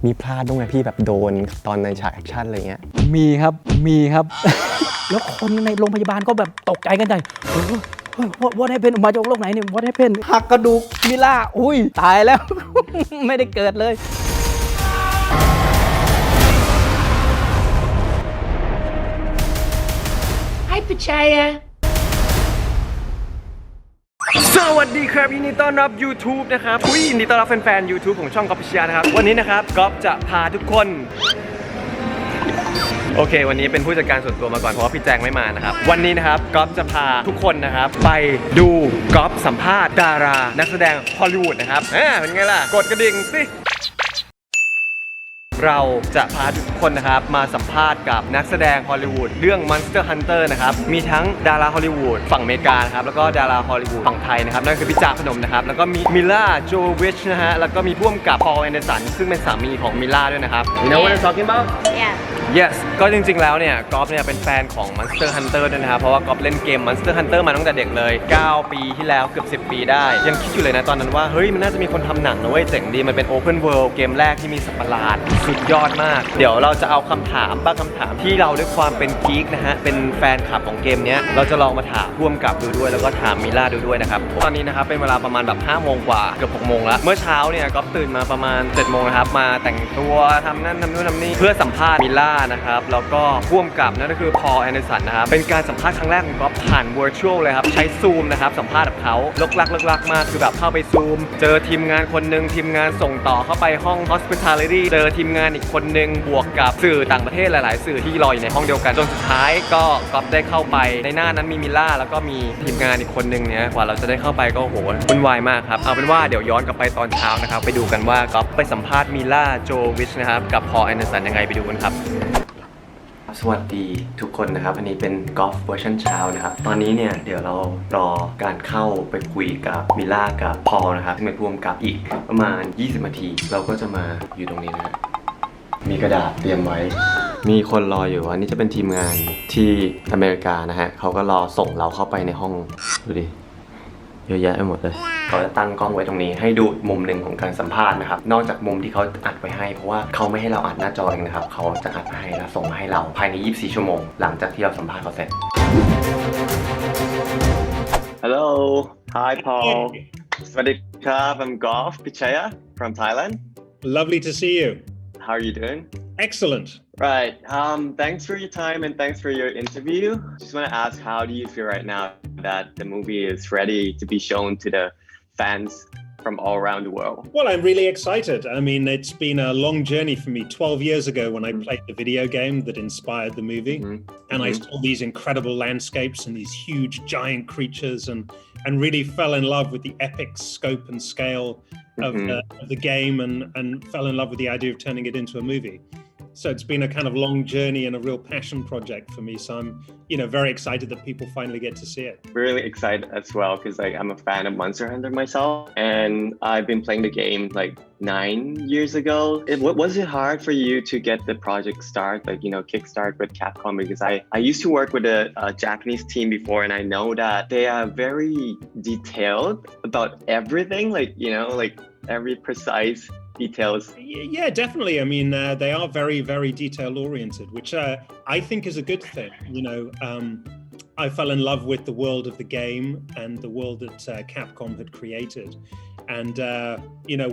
มีพลาดบ้างไหมพี่แบบโดนตอนในฉากแอคชั่นอะไรเงี้ยมีครับแล้วคนในโรงพยาบาลก็แบบตกใจกันใหญ่what happened มาจากโลกไหนเนี่ย what happened หักกระดูกมิล่าอุ้ยตายแล้ว ไม่ได้เกิดเลยPICHAYA สวัสดีครับยินดีต้อนรับ YouTube นะครับยินดีต้อนรับแฟนๆ YouTube ของช่องก๊อฟพิชยานะครับวันนี้นะครับก๊อฟจะพาทุกคนโอเควันนี้เป็นผู้จัดการส่วนตัวมาก่อนเพราะว่าพี่แจงไม่มานะครับวันนี้นะครับก๊อฟจะพาทุกคนนะครับไปดูก๊อฟสัมภาษณ์ดารานักแสดงฮอลลีวูดนะครับเป็นไงล่ะกดกระดิ่งสิเราจะพาทุกคนนะครับมาสัมภาษณ์กับนักแสดงฮอลลีวูดเรื่อง Monster Hunter นะครับมีทั้งดาราฮอลลีวูดฝั่งอเมริกานะครับแล้วก็ดาราฮอลลีวูดฝั่งไทยนะครับนั่นคือพี่จาพนมนะครับแล้วก็มีมิลล่าโจวิชนะฮะแล้วก็มีผู้กำกับพอล แอนเดอร์สันซึ่งเป็นสามีของมิลล่าด้วยนะครับ You know what I'm talking about? Yeah. Yes ก็จริงๆแล้วเนี่ยก๊อฟเนี่ยเป็นแฟนของ Monster Hunter ด้วยนะครับเพราะว่าก๊อฟเล่นเกม Monster Hunter มาตั้งแต่เด็กเลย9 ปีที่แล้วเกือบ10 ปีได้ยังคิดอยู่เลยนะตอนนั้นว่าเฮ้ยมันน่าจะมีคนทำหนังนะเว้ยเจ๋งดีมันเป็น Open World เกมแรกที่มีสัตว์ประหลาดสุดยอดมากเดี๋ยวเราจะเอาคำถามบางคำถามที่เราด้วยความเป็นกิ๊กนะฮะเป็นแฟนคลับของเกมนี้เราจะลองมาถามร่วมกับดูด้วยแล้วก็ถามมิล่าดูด้วยนะครับตอนนี้นะครับเป็นเวลาประมาณแบบ5 โมงกว่าเกือบ6 โมงแล้วเมื่อเช้าเนี่ยก๊อฟตื่นมาประมาณ7 โมงนะครับมาแต่งตัวทำนั่นทำนู่นทำนี่เพื่อสัมภาษณ์มิล่านะครับแล้วก็ร่วมกับนั่นก็คือพอล แอนเดอร์สันนะครับเป็นการสัมภาษณ์ครั้งแรกของก๊อฟผ่าน virtual เลยครับใช้ซูมนะครับสัมภาษณ์กับเขาลึกลักมากคือแบบเข้าไปซูมเจอทีมงานคนนึงทีมงานส่งต่อเข้าไปห้อง hospitality เจอทีมงานอีกคนนึงบวกกับสื่อต่างประเทศหลายๆสื่อที่รออยู่ในห้องเดียวกันจนสุดท้ายก็ก๊อฟได้เข้าไปในหน้านั้นมีมิลล่าแล้วก็มีทีมงานอีกคนนึงเนี่ยกว่าเราจะได้เข้าไปก็โหวุ่นวายมากครับเอาเป็นว่าเดี๋ยวย้อนกลับไปตอนเช้านะครับไปดูกันว่าก๊อฟไปสัมภาษณ์มิลล่าโจวิชนะครับกับพอล แอนเดอร์สันยังไงไปดูกันครับสวัสดีทุกคนนะครับอันนี้เป็นกอล์ฟเวอร์ชันเช้านะครับตอนนี้เนี่ยเดี๋ยวเรารอการเข้าไปคุยกับมิลล่ากับพอลนะครับที่เป็นร่วมกับอีกประมาณ20 นาทีเราก็จะมาอยู่ตรงนี้นะมีกระดาษเตรียมไว้มีคนรออยู่อันนี้จะเป็นทีมงานที่อเมริกานะฮะเขาก็รอส่งเราเข้าไปในห้องดูดิเยอะแยะไปหมดเลยเขาจะตั้งกล้องไว้ตรงนี้ให้ดูมุมหนึ่งของการสัมภาษณ์นะครับนอกจากมุมที่เขาอัดไว้ให้เพราะว่าเขาไม่ให้เราอัดหน้าจอเองนะครับเขาจะอัดมาให้แล้วส่งมาให้เราภายใน24 ชั่วโมงหลังจากที่เราสัมภาษณ์เขาเสร็จ Hello Hi Paul สวัสดีครับ I'm Golf Pichaya from Thailand Lovely to see you. How are you doing? Excellent. Right. Thanks for your time and thanks for your interview. Just want to ask, how do you feel right now that the movie is ready to be shown to the fans from all around the world? Well, I'm really excited. I mean, it's been a long journey for me. 12 years ago when I played the video game that inspired the movie, and I saw these incredible landscapes and these huge giant creatures and really fell in love with the epic scope and scale of the game and fell in love with the idea of turning it into a movie. So it's been a kind of long journey and a real passion project for me. So I'm, very excited that people finally get to see it. Really excited as well because I'm a fan of Monster Hunter myself, and I've been playing the game 9 years ago. Was it hard for you to get the project started, kickstart with Capcom? Because I used to work with a Japanese team before, and I know that they are very detailed about everything, every precise details. Yeah, definitely. I mean, they are very, very detail oriented, which I think is a good thing. I fell in love with the world of the game and the world that Capcom had created. And,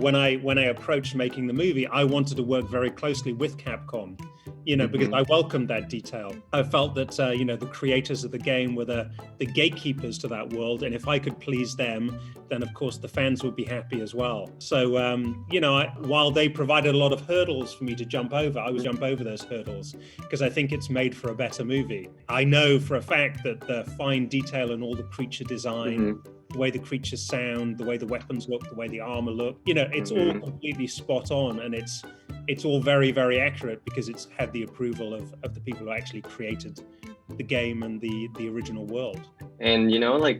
when I approached making the movie, I wanted to work very closely with Capcom, because I welcomed that detail. I felt that, the creators of the game were the gatekeepers to that world. And if I could please them, then of course the fans would be happy as well. So, while they provided a lot of hurdles for me to jump over, I would jump over those hurdles because I think it's made for a better movie. I know for a fact that the fine detail and all the creature design, the way the creatures sound, the way the weapons look, the way the armor look, it's all completely spot on, and it's all very, very accurate because it's had the approval of the people who actually created the game and the original world. And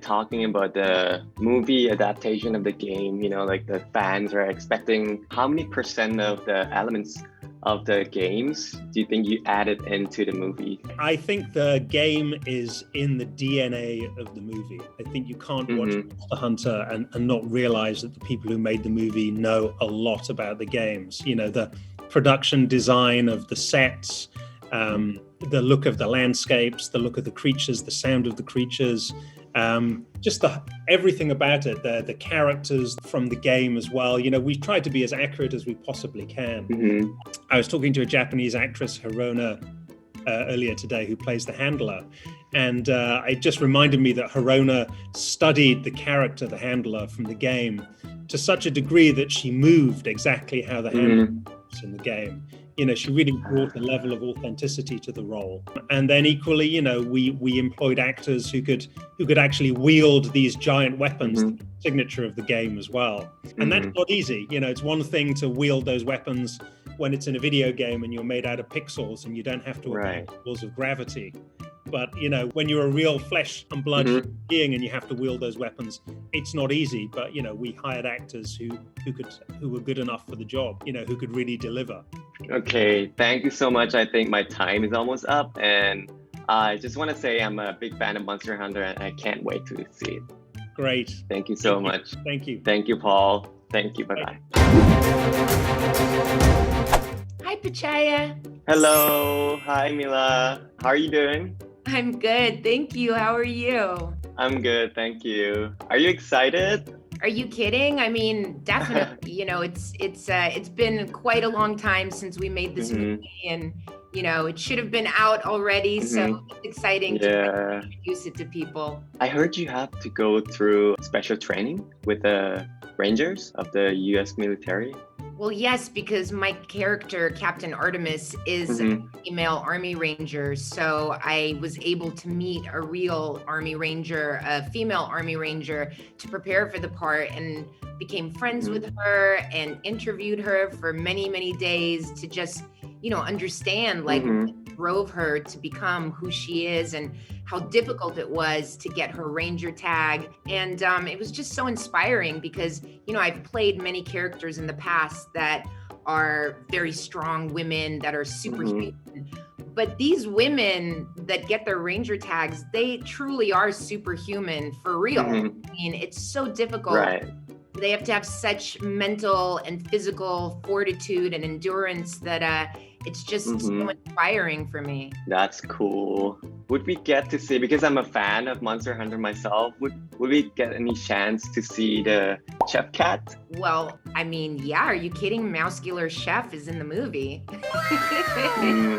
talking about the movie adaptation of the game, the fans are expecting how many % of the elements of the games do you think you added into the movie? I think the game is in the DNA of the movie. I think you can't watch Monster Hunter and not realize that the people who made the movie know a lot about the games. You know, the production design of the sets, the look of the landscapes, the look of the creatures, the sound of the creatures, just everything about it, the characters from the game as well. You know, we tried to be as accurate as we possibly can. I was talking to a Japanese actress, Hirona, earlier today, who plays the handler. And it just reminded me that Hirona studied the character, the handler from the game to such a degree that she moved exactly how the handler moves in the game. You know, she really brought a level of authenticity to the role. And then equally, you know, we employed actors who could actually wield these giant weapons, the signature of the game as well. And that's not easy. You know, it's one thing to wield those weapons when it's in a video game and you're made out of pixels and you don't have to obey the laws of gravity. But, you know, when you're a real flesh and blood being and you have to wield those weapons, it's not easy. But, you know, we hired actors who were good enough for the job, you know, who could really deliver. Okay, thank you so much. I think my time is almost up, and I just want to say I'm a big fan of Monster Hunter, and I can't wait to see it. Great. Thank you so much. Thank you. Thank you, Paul. Thank you. Bye-bye. Hi, PICHAYA. Hello. Hi, Milla. How are you doing? I'm good. Thank you. How are you? I'm good. Thank you. Are you excited? Are you kidding? I mean, definitely. You know, it's been quite a long time since we made this movie, and you know, it should have been out already. So it's exciting to introduce it to people. I heard you have to go through special training with the Rangers of the U.S. military. Well, yes, because my character, Captain Artemis, is a female Army Ranger. So I was able to meet a real Army Ranger, a female Army Ranger, to prepare for the part, and became friends with her and interviewed her for many, many days to just, you know, understand like what drove her to become who she is and how difficult it was to get her Ranger tag. And it was just so inspiring because, you know, I've played many characters in the past that are very strong women that are superhuman. But these women that get their Ranger tags, they truly are superhuman for real. I mean, it's so difficult. Right. They have to have such mental and physical fortitude and endurance that it's just so inspiring for me. That's cool. Would we get to see, because I'm a fan of Monster Hunter myself, would we get any chance to see the chef cat? Well, I mean, yeah, are you kidding? Muscular Chef is in the movie.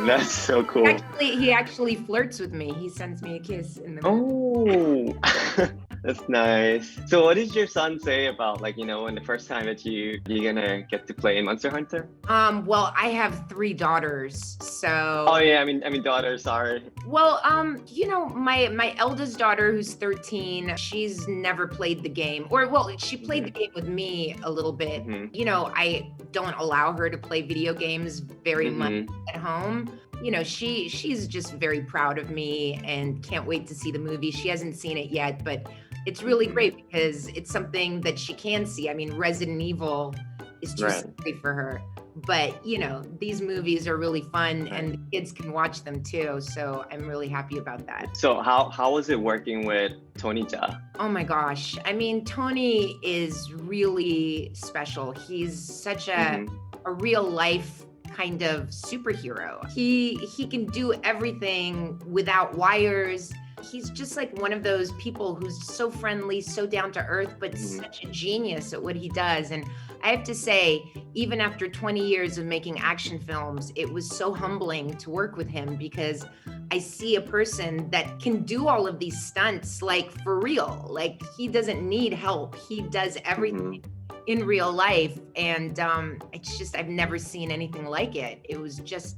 That's so cool. He actually flirts with me. He sends me a kiss in the movie. Oh, that's nice. So what did your son say about, like, you know, when the first time that you're gonna get to play in Monster Hunter? Well, I have 3 daughters, so. Oh yeah, I mean daughter, sorry. Well, you know, my eldest daughter, who's 13, she's never played the game, or well, she played the game with me a little bit. You know, I don't allow her to play video games very much at home. You know, she's just very proud of me and can't wait to see the movie. She hasn't seen it yet, but it's really great because it's something that she can see. I mean, Resident Evil is just great for her. But, you know, these movies are really fun and the kids can watch them too. So I'm really happy about that. So how was it working with Tony Jaa? Oh my gosh. I mean, Tony is really special. He's such a real life kind of superhero. He can do everything without wires. He's just like one of those people who's so friendly, so down to earth, but such a genius at what he does. And I have to say, even after 20 years of making action films, it was so humbling to work with him because I see a person that can do all of these stunts, like for real. Like he doesn't need help. He does everything in real life. And it's just, I've never seen anything like it. It was just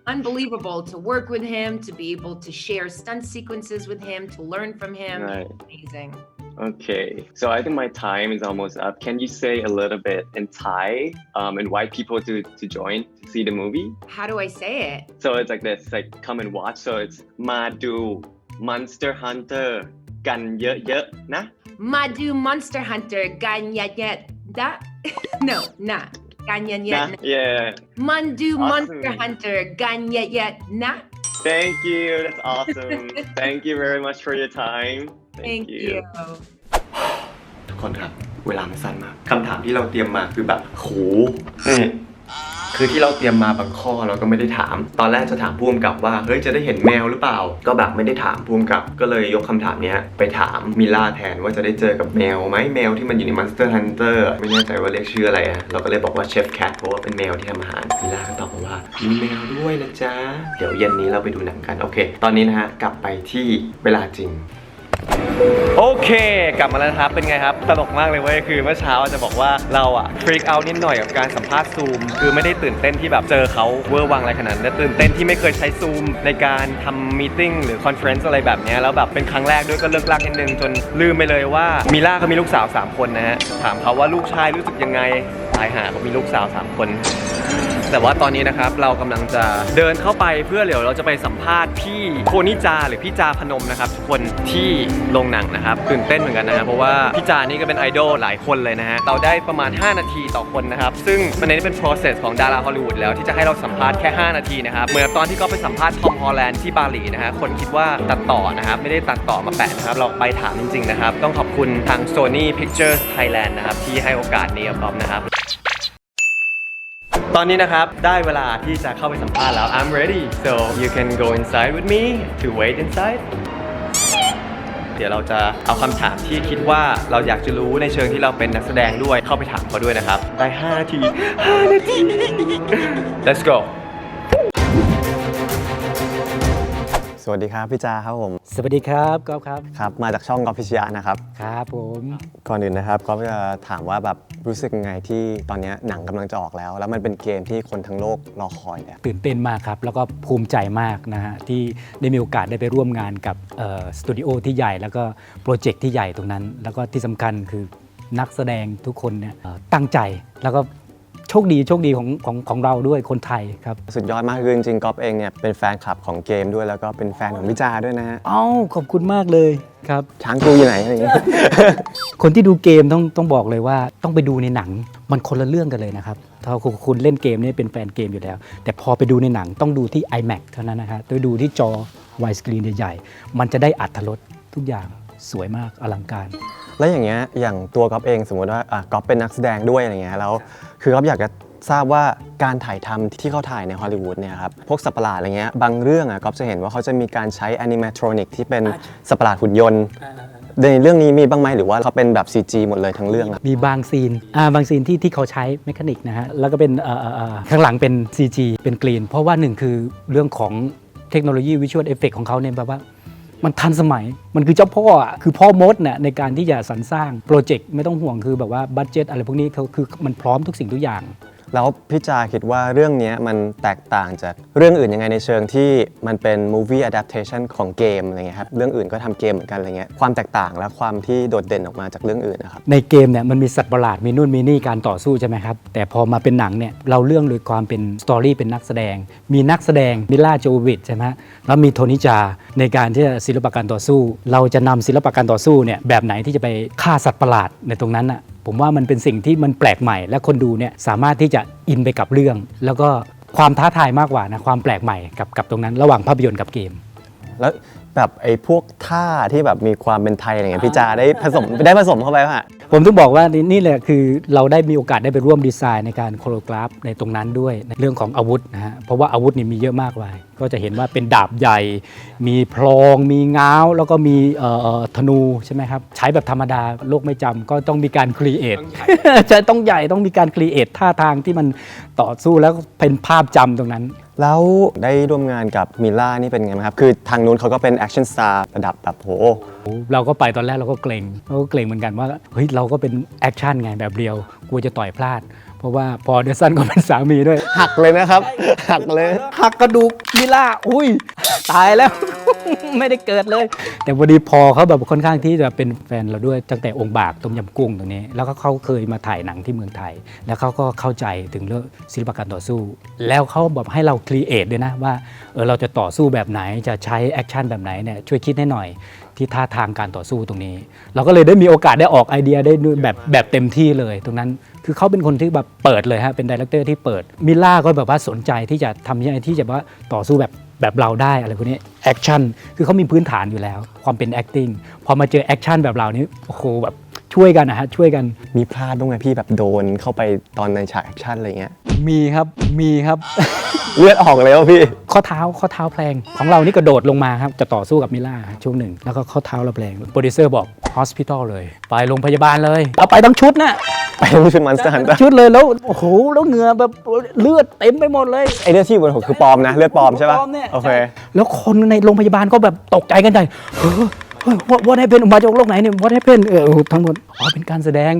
unbelievable to work with him, to be able to share stunt sequences with him, to learn from him. Right. Amazing. Okay, so I think my time is almost up. Can you say a little bit in Thai and invite people to join to see the movie? How do I say it? So it's like this, like come and watch. So it's มาดู Monster Hunter กันเยอะๆนะ มาดู Monster Hunter กันเยอะๆนะ No, nah. Ganyet Yeah. Mandu Awesome. Monster Hunter Ganyet na. Thank you. That's awesome. Thank you very much for your time. Thank you. ทุกคนครับเวลามันสั้นมากคำถามที่เราเตรียมมาคือแบบโหนี่คือที่เราเตรียมมาบางข้อเราก็ไม่ได้ถามตอนแรกจะถามผู้กำกับว่าเฮ้ยจะได้เห็นแมวหรือเปล่าก็แบบไม่ได้ถามผู้กำกับก็เลยยกคำถามนี้ไปถามมิล่าแทนว่าจะได้เจอกับแมวไหมแมวที่มันอยู่ใน Monster Hunter ไม่แน่ใจว่าเรียกชื่ออะไรนะเราก็เลยบอกว่าเชฟแคทเพราะว่าเป็นแมวที่ทำอาหารมิล่าก็ตอบมาว่ามีแมวด้วยนะจ๊ะเดี๋ยวเย็นนี้เราไปดูหนังกันโอเคตอนนี้นะฮะกลับไปที่เวลาจริงโอเคกลับมาแล้วครับเป็นไงครับตลกมากเลยเว้ยคือเมื่อเช้าจะบอกว่าเราอะฟรีกเอานิดหน่อยกับการสัมภาษณ์ซูมคือไม่ได้ตื่นเต้นที่แบบเจอเขาเวอร์วังอะไรขนาดนั้นแต่ตื่นเต้นที่ไม่เคยใช้ซูมในการทำมีตติ้งหรือคอนเฟอเรนซ์อะไรแบบนี้แล้วแบบเป็นครั้งแรกด้วยก็เลิกลักนิดนึงจนลืมไปเลยว่ามิล่าเขามีลูกสาว3คนนะฮะถามเขาว่าลูกชายรู้สึกยังไงตายหาเขามีลูกสาว3คนแต่ว่าตอนนี้นะครับเรากำลังจะเดินเข้าไปเพื่อเดี๋ยวเราจะไปสัมภาษณ์พี่โคนิจาหรือพี่จาพนมนะครับทุกคนที่โรงหนังนะครับตื่นเต้นเหมือนกันนะเพราะว่าพี่จานี่ก็เป็นไอดอลหลายคนเลยนะฮะเราได้ประมาณ5นาทีต่อคนนะครับซึ่งมันนี้เป็น process ของดาราฮอลลีวูดแล้วที่จะให้เราสัมภาษณ์แค่5นาทีนะครับเหมือนตอนที่เขาไปสัมภาษณ์ทอมฮอลแลนด์ที่บาหลีนะฮะคนคิดว่าตัดต่อนะครับไม่ได้ตัดต่อมาแปะนะครับเราไปถามจริงๆนะครับต้องขอบคุณทาง Sony Pictures Thailand นะครับที่ให้โอกาสนี้กับผมนะครับตอนนี้นะครับได้เวลาที่จะเข้าไปสัมภาษณ์แล้ว I'm ready so you can go inside with me to wait inside เดี๋ยวเราจะเอาคำถามที่คิดว่าเราอยากจะรู้ในเชิงที่เราเป็นนักแสดงด้วยเข้าไปถามเขาด้วยนะครับได้5นาทีlet's go สวัสดีครับพี่จาครับผม สวัสดีครับก๊อฟครับ ครับมาจากช่องกอล์ฟพิชยะนะครับ ครับผม ก่อนอื่นนะครับก็จะถามว่าแบบรู้สึกยังไงที่ตอนนี้หนังกำลังจะออกแล้วมันเป็นเกมที่คนทั้งโลกรอคอยเนี่ย ตื่นเต้นมากครับแล้วก็ภูมิใจมากนะฮะที่ได้มีโอกาสได้ไปร่วมงานกับสตูดิโอที่ใหญ่แล้วก็โปรเจกต์ที่ใหญ่ตรงนั้นแล้วก็ที่สำคัญคือนักแสดงทุกคนเนี่ยตั้งใจแล้วก็โชคดีของเราด้วยคนไทยครับ สุดยอดมากคือจริงๆกอล์ฟเองเนี่ยเป็นแฟนคลับของเกมด้วยแล้วก็เป็นแฟนของพี่จาด้วยนะฮะ อ้าวขอบคุณมากเลยครับ ช้างกูอยู่ไหนอะไรอย่างเงี้ย คนที่ดูเกมต้องบอกเลยว่าต้องไปดูในหนังมันคนละเรื่องกันเลยนะครับถ้าคุณเล่นเกมนี่เป็นแฟนเกมอยู่แล้วแต่พอไปดูในหนังต้องดูที่ iMac เท่านั้นนะครับต้องดูที่จอ Wide Screen ใหญ่ๆมันจะได้อรรถรสทุกอย่างสวยมากอลังการ แล้วอย่างเงี้ยอย่างตัวกอล์ฟเองสมมติว่าก๊อฟเป็นนักแสดงด้วยอะไรเงี้ยแล้วคือก๊อฟอยากจะทราบว่าการถ่ายทำที่เขาถ่ายในฮอลลีวูดเนี่ยครับพวกสัตว์ประหลาดอะไรเงี้ยบางเรื่องก๊อฟจะเห็นว่าเขาจะมีการใช้แอนิเมทรอนิกที่เป็นสัตว์ประหลาดหุ่นยนต์ในเรื่องนี้มีบ้างไหมหรือว่าเขาเป็นแบบ CG หมดเลยทั้งเรื่องอะ มีบางซีนที่เขาใช้เมคานิกนะฮะแล้วก็เป็นข้างหลังเป็น CG เป็นกรีนเพราะว่าหนึ่งคือเรื่องของเทคโนโลยีวิชวลเอฟเฟกต์ของเขาเนี่ยแบบว่ามันทันสมัยมันคือเจ้าพ่ออ่ะคือพ่อมดเนี่ยในการที่จะสรรสร้างโปรเจกต์ไม่ต้องห่วงคือแบบว่าบัดเจ็ตอะไรพวกนี้เขาคือมันพร้อมทุกสิ่งทุกอย่าง แล้วพี่จาคิดว่าเรื่องนี้มันแตกต่างจากเรื่องอื่นยังไงในเชิงที่มันเป็น movie adaptation ของเกมอะไรเงี้ยครับเรื่องอื่นก็ทำเกมเหมือนกันอะไรเงี้ยความแตกต่างและความที่โดดเด่นออกมาจากเรื่องอื่นนะครับในเกมเนี่ยมันมีสัตว์ประหลาดมีนู่นมีนี่การต่อสู้ใช่ไหมครับแต่พอมาเป็นหนังเนี่ยเราเรื่องโดยความเป็นสตอรี่เป็นนักแสดงมีนักแสดงมิลล่าโจวิชใช่ไหมแล้วมีโทนิจาในการที่จะศิลปะการต่อสู้เราจะนำศิลปะการต่อสู้เนี่ยแบบไหนที่จะไปฆ่าสัตว์ประหลาดในตรงนั้นอ่ะผมว่ามันเป็นสิ่งที่มันแปลกใหม่และคนดูเนี่ยสามารถที่จะอินไปกับเรื่องแล้วก็ความท้าทายมากกว่านะความแปลกใหม่กับตรงนั้นระหว่างภาพยนตร์กับเกมแล้วแบบไอ้พวกท่าที่แบบมีความเป็นไทยอะไรเงี้ยพี่จาได้ผสมเข้าไปป่ะผมต้องบอกว่านี่แหละคือเราได้มีโอกาสได้ไปร่วมดีไซน์ในการโคโรกราฟในตรงนั้นด้วยในเรื่องของอาวุธนะฮะเพราะว่าอาวุธนี่มีเยอะมากเลยก็จะเห็นว่าเป็นดาบใหญ่มีพลองมีง้าวแล้วก็มีธนูใช่ไหมครับใช้แบบธรรมดาโลกไม่จำก็ต้องมีการครีเอทจะต้องใหญ่ต้องมีการครีเอทท่าทางที่มันต่อสู้แล้วเป็นภาพจำตรงนั้นแล้วได้ร่วมงานกับมิลล่านี่เป็นไงครับคือทางนู้นเขาก็เป็นแอคชั่นสตาร์ระดับแบบโหเราก็ไปตอนแรกเราก็เกรงเหมือนกันว่าเฮ้ยเราก็เป็นแอคชั่นไงแบบเดียวกลัวจะต่อยพลาดเพราะว่าพอเดซันก็เป็นสามีด้วยหักเลยนะครับหักเลยหักกระดูกมิลล่าอุ้ยตายแล้ว ไม่ได้เกิดเลยแต่พอดีพอเขาแบบค่อนข้างที่จะเป็นแฟนเราด้วยตั้งแต่องค์บากต้มยำกุ้งตรงนี้แล้วก็เขาเคยมาถ่ายหนังที่เมืองไทยแล้วเขาก็เข้าใจถึงเรื่องศิลปะการต่อสู้แล้วเขาแบบให้เราครีเอทด้วยนะว่าเราจะต่อสู้แบบไหนจะใช้แอคชั่นแบบไหนเนี่ยช่วยคิดให้หน่อยที่ท่าทางการต่อสู้ตรงนี้เราก็เลยได้มีโอกาสได้ออกไอเดียได้แบบเต็มที่เลยตรงนั้น คือเขาเป็นคนที่แบบเปิดเลยฮะเป็นไดเรคเตอร์ที่เปิดมิลล่าก็แบบว่าสนใจที่จะทำยังไงที่จะว่าต่อสู้แบบเราได้อะไรพวกนี้แอคชั่นคือเขามีพื้นฐานอยู่แล้วความเป็น acting พอมาเจอแอคชั่นแบบเรานี่โอ้โหแบบช่วยกันนะฮะช่วยกัน มีพลาดบ้างไหมพี่แบบโดนเข้าไปตอนในฉากแอคชั่นอะไรเงี้ย มีครับ เลือดออกเลยวะพี่ ข้อเท้าแพลงของเรานี่กระโดดลงมาครับจะต่อสู้กับมิลล่าช่วงหนึ่งแล้วก็ข้อเท้าเราแพลงโปรดิวเซอร์บอกฮอสพิทอลเลยไปโรงพยาบาลเลยเอาไปทั้งชุดนะ ไปรู้ชุดมันสตัน ชุดเลยแล้วโอ้โหแล้วเหงื่อแบบเลือดเต็มไปหมดเลย ไอเลือดที่อยู่บนหัวคือปลอมนะเลือดปลอมใช่ป่ะ ปลอมเนี่ย โอเค แล้วคนในโรงพยาบาลก็แบบตกใจกันใหญ่ว่าได้เป็นออกมาจากโรคไหนเนี่ยว่าได้เป็นทั้งหมดเป็นการแสดง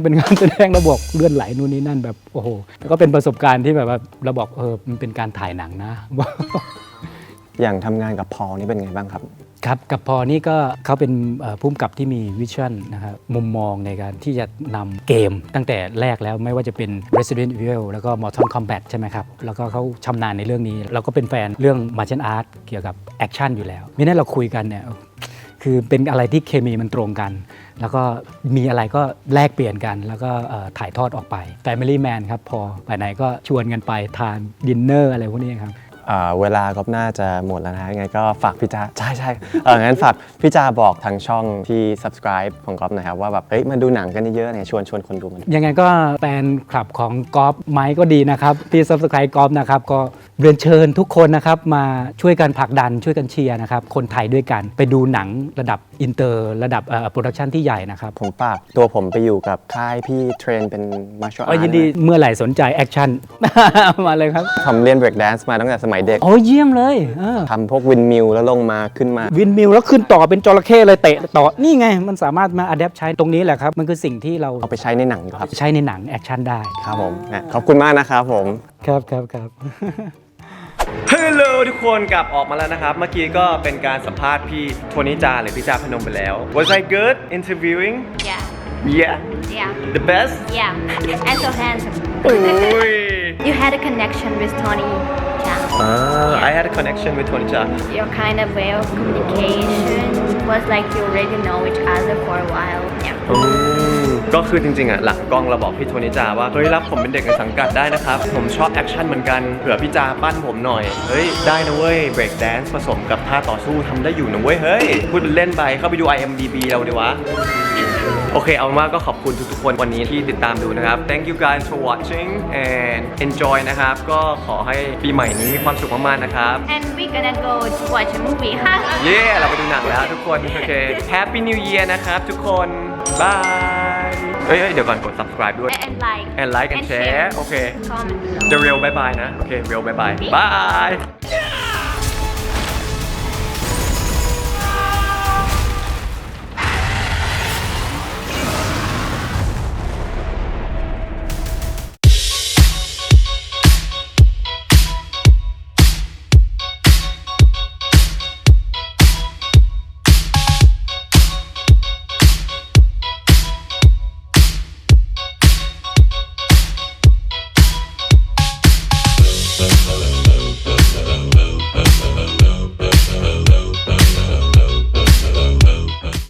แล้วบอกเลื่อนไหลนู่นนี่นั่นแบบโอ้โหแล้วก็เป็นประสบการณ์ที่แบบว่าเราบอกมันเป็นการถ่ายหนังนะ อย่างทำงานกับพอลนี่เป็นไงบ้างครับ ครับกับพอนี่ก็เขาเป็นผู้กำกับที่มีวิชั่นนะครับมุมมองในการที่จะนำเกมตั้งแต่แรกแล้วไม่ว่าจะเป็น Resident Evil แล้วก็ Mortal Kombat ใช่ไหมครับแล้วก็เขาชำนาญในเรื่องนี้เราก็เป็นแฟนเรื่อง Martial Art เกี่ยวกับแอคชั่นอยู่แล้วมินั้นเราคุยกันเนี่ยคือเป็นอะไรที่เคมีมันตรงกันแล้วก็มีอะไรก็แลกเปลี่ยนกันแล้วก็ถ่ายทอดออกไป Family Man ครับพอไปไหนก็ชวนกันไปทานดินเนอร์อะไรพวกนี้ครับเวลาก็น่าจะหมดแล้วนะยังไงก็ฝากพี่จาใช่งั้นฝากพี่จาบอกทางช่องที่ subscribe ของก๊อฟหน่อยครับว่าแบบมาดูหนังกันเยอะๆเนี่ยชวนคนดูมันยังไงก็แฟนคลับของก๊อฟไมค์ก็ดีนะครับที่ subscribe ก๊อฟนะครับก็เรียนเชิญทุกคนนะครับมาช่วยกันผลักดันช่วยกันเชียร์นะครับคนไทยด้วยกันไปดูหนังระดับอินเตอร์ระดับโปรดักชันที่ใหญ่นะครับผมฝากตัวผมไปอยู่กับค่ายพี่เทรนเป็น martial art ยินดีเมื่อไหร่สนใจแอคชั่น มาเลยครับทำเรียน break dance มาตั้งแต่สมัยเด็กโอ้เยี่ยมเลยทำพวกวินมิลแล้วลงมาขึ้นมาวินมิลแล้วขึ้นต่อเป็นจระเข้เลยเตะต่อนี่ไงมันสามารถมาอัดแอปใช้ตรงนี้แหละครับมันคือสิ่งที่เราเอาไปใช้ในหนังครับใช้ในหนังแอคชั่นได้ครับผมขอบคุณมากนะครับผมครับ ฮัลโหลทุกคนกลับออกมาแล้วนะครับเมื่อกี้ก็เป็นการสัมภาษณ์พี่โทนี่จาหรือพี่จาพนมไปแล้ว Was I good interviewing Yeah. The best Yeah. And so handsome. โอ้ย You had a connection with Tony Jang. I had a connection with Tony Jang Your kind of way of communication was like you already know each other for a while. Yeah. ก็คือจริงๆอ่ะหลังกล้องเราบอกพี่โทนี่จาว่าเฮ้ยรับผมเป็นเด็กในสังกัดได้นะครับผมชอบแอคชั่นเหมือนกันเผื่อพี่จาปั้นผมหน่อยเฮ้ยได้นะเว้ย break dance ผสมกับท่าต่อสู้ทำได้อยู่นะเว้ยเฮ้ยพูดเป็นเล่นไปเข้าไปดู IMDb เราดีวะโอเคเอาเป็นว่าก็ขอบคุณทุกๆคนวันนี้ที่ติดตามดูนะครับ Thank you guys for watching and enjoy นะครับก็ขอให้ปีใหม่นี้มีความสุขมากๆนะครับ And we're gonna go to watch a movie, huh? เย้เราไปดูหนังแล้วทุกคนโอเค Happy New Year นะครับทุกคนบายเฮ้ยเดี๋ยวก่อนกด subscribe ด้วย And like and share โอเค comment below. จะเร็วบายบายนะโอเคเร็วบายบายบาย